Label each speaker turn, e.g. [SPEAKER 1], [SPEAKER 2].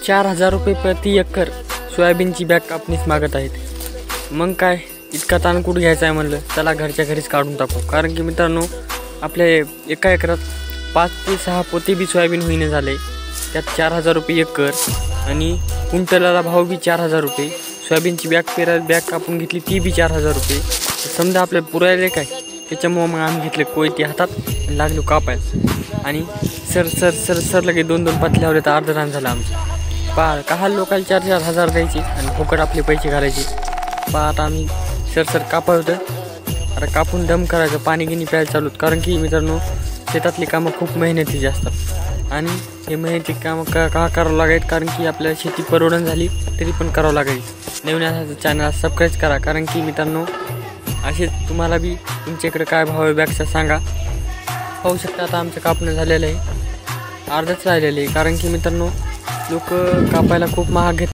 [SPEAKER 1] ₹4000 प्रति एकर सोयाबीनची बॅग कापणीस मागत आहेत। मग काय इतका ताण कुठं घ्यायचा आहे म्हणलं, चला घरच्या घरीच काढून टाकू। कारण की मित्रांनो, आपल्या एका एकरात 5 ते 6 पोते बी सोयाबीन होईन झाले, त्यात ₹4000 एकर आणि क्विंटलाला भाव बी ₹4000। सोयाबीनची बॅग कापून घेतली ती बी ₹4000। समजा आपल्याला पुरायले काय, त्याच्यामुळं मग आम्ही घेतले कोयते हातात आणि लागलो कापायला। आणि सर लगे 2-2 पातल्या होते तर अर्ध रान झालं आमचं। काही लोकांना 4-4 हजार द्यायचे आणि फुकट आपले पैसे घालायचे। आता आम्ही सर कापाय होतं, आता कापून दम करायचं, पाणी गिनी प्यायला चालूत। कारण की मित्रांनो, शेतातली कामं खूप मेहनतीची असतात आणि हे मेहनती कामं का करावं लागायत, कारण की आपल्याला शेती परवडण झाली तरी पण करावं लागायचं। नवीन असायचं चॅनल सबस्क्राईब करा, कारण की मित्रांनो असे तुम्हाला बी तुमच्याकडे काय भाव आहे बॅगचा सांगा। पाहू शकता आता आमचं कापणं झालेलं आहे, अर्धच राहिलेलं आहे। कारण की मित्रांनो, लोक कापायला खूप महाग घेतात।